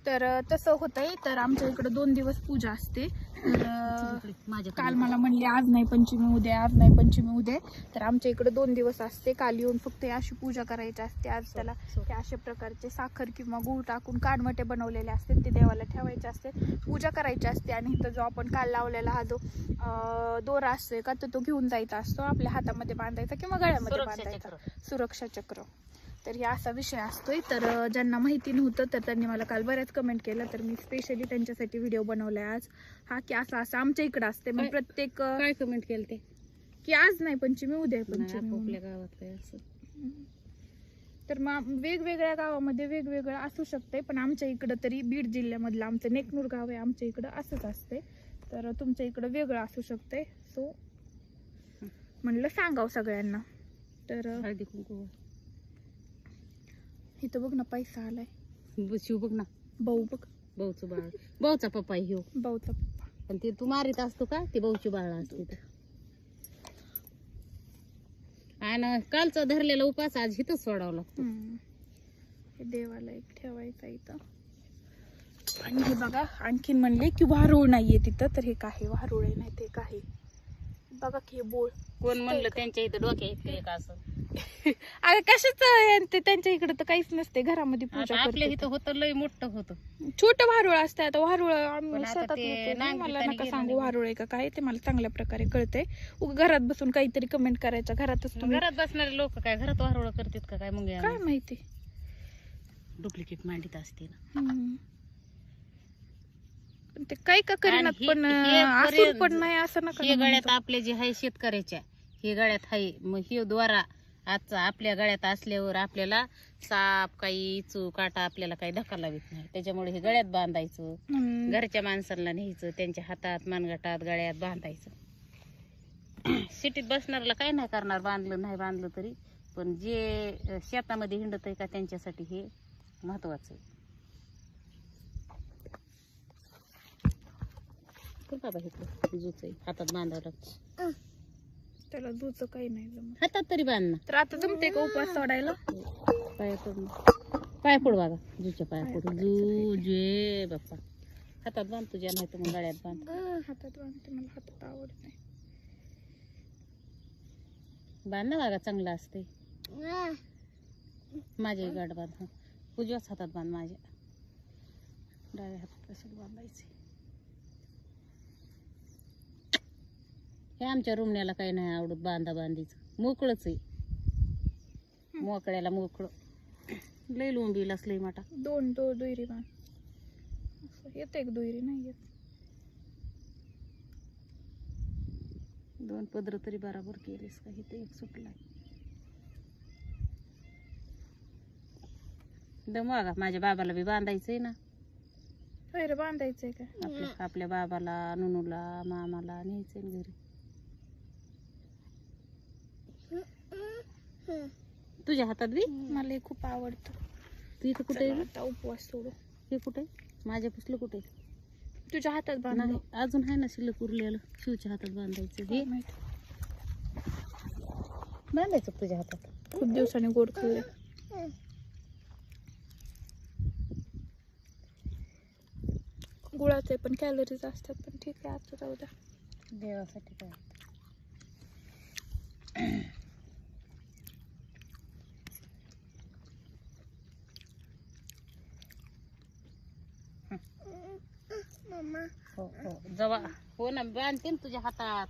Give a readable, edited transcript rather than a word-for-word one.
तर तसं होतंय. तर आमच्या इकडे 2 दिवस पूजा असते. तर काल मला म्हणले आज नाही पंचमी उद्या, आज नाही पंचमी उद्या. तर आमच्या इकडे 2 दिवस असते. काल येऊन फक्त अशी पूजा करायची असते. आज त्याला हे अशा प्रकारचे साखर किंवा गूळ टाकून कानवटे बनवलेले असते, ते देवाला ठेवायचे असते, पूजा करायची असते. आणि इथं जो आपण काल लावलेला हा जो दोरा असतोय का, तर तो घेऊन जायचा असतो, आपल्या हातामध्ये बांधायचा किंवा गळ्यामध्ये बांधायचा, सुरक्षा चक्र. तर हे असा विषय असतोय. तर ज्यांना माहिती नव्हतं तर त्यांनी मला काल बऱ्याच कमेंट केलं, तर मी स्पेशली त्यांच्यासाठी व्हिडिओ बनवलाय आज हा, की असं असं आमच्या इकडं असते. मग प्रत्येक काय कमेंट केलं ते की आज नाही पंचमी उद्या पंचमी. आपल्या गावात काय असं तर मग वेगवेगळ्या गावामध्ये वेगवेगळं असू शकते, पण आमच्या इकडं तरी बीड जिल्ह्यामधलं आमचं नेकनूर गाव आहे, आमच्या इकडं असंच असते. तर तुमच्या इकडं वेगळं असू शकते, सो म्हणलं सांगावं सगळ्यांना. तर हळदी कुंकू इथं बघ ना पैसा आलाय, शिव बघ ना, भाऊ बघ, भाऊचं बाळ, भाऊचा पप्पा ह्यो, भाऊचा पप्पा. पण ते तू मारित असतो का, ती भाऊची बाळ असते. आणि कालचा धरलेला उपास आज इथंच सोडावा लागतो. हे देवाला एक ठेवायचा इथं. आणि हे बघा आणखीन म्हणले की वारुळ नाहीये तिथं, तर हे काय वारुळ आहे, नाही ते काय बघा की हे बोळ. कोण म्हणलं त्यांच्या इथं डोक्या इतकं एक असं अरे कशाच ते, त्यांच्या इकडे तर काहीच नसते, घरामध्ये पूजा आपल्या इथं होतं, लय मोठं होतं. छोटं वारुळ असतं. आता वारुळ पण आता शेतात ते नेतो ना, मला नांगरताना नका गेलं सांगू नाही. वारुळ आहे का काय, ते मला चांगल्या प्रकारे कळतंय. घरात बसून काहीतरी कमेंट करायचं, घरातच तुम्ही घरात बसणारे लोक काय घरात वारुळ करतात का काय, मग काय माहिती, डुप्लिकेट मांडीत असते ना. पण ते काही का करीनात, आणि पण हे असून पण नाही असं नका हे ना गळ्यात म्हणतो. आपले जे आहे शेतकऱ्याच्या, हे गळ्यात आहे, मग हे द्वारा आजचा आपल्या गळ्यात असल्यावर आपल्याला साप काही इचू काटा आपल्याला काही धक्का लावित नाही. त्याच्यामुळे हे गळ्यात बांधायचं, घरच्या माणसांना न्यायचं, त्यांच्या हातात मानगटात गळ्यात बांधायचं. सिटीत बसणाऱ्याला काय नाही करणार, बांधलं नाही बांधलं तरी, पण जे शेतामध्ये हिंडत आहे का त्यांच्यासाठी हे महत्वाचं आहे. बाबा इकडं जुच आहे, हातात बांधावं लागतं. त्याला दूच काही नाही जमत. हातात तरी बांध ना. तर आता जमते का उपवास सोडायला? पाय पडून पाय पड बाबा, जुच्या पाय पडून जू जे बाप्पा. हातात बांध तुझ्या, नाही तर मग गळ्यात बांध. हातात बांधते, मला हातात आवडत नाही. बांध ना बागा, चांगलं असते. माझ्या गाठ बांध, उजव्याच हातात बांध, माझ्या डाव्या हातात कशाला बांधायचे. हे आमच्या रुमण्याला काही नाही आवडत बांधा बांधीचं, मोकळच आहे, मोकळ्याला मोकळं. लय लोंबीला असलंय माटा. दोन दुहेरी बांध, येते एक दुहेरी नाही येत. 2 पदर तरी बराबर केलीस का, इथे एक सुटलाय. दमवा, माझ्या बाबाला बी बांधायचंय ना. रे बांधायचंय का? आपल्या बाबाला, नुनूला, मामाला न्यायचंय ना घरी. तुझ्या हातात बी मला हे खूप आवडतं. तू इथं कुठे आता उपवास सोडू. हे कुठे माझ्या पुसलं कुठे? तुझ्या हातात बांध. नाही, अजून आहे ना शिल्लक उरलेलं, शिवच्या हातात बांधायचं. हे बांधायचं तुझ्या हातात. खूप दिवसांनी गोड खाल्ले. गुळाचे पण कॅलरीज असतात, पण ठीक आहे आता जाऊ द्या. देवासाठी काय. हो हो जवा, हो ना बांधते ना तुझ्या हातात.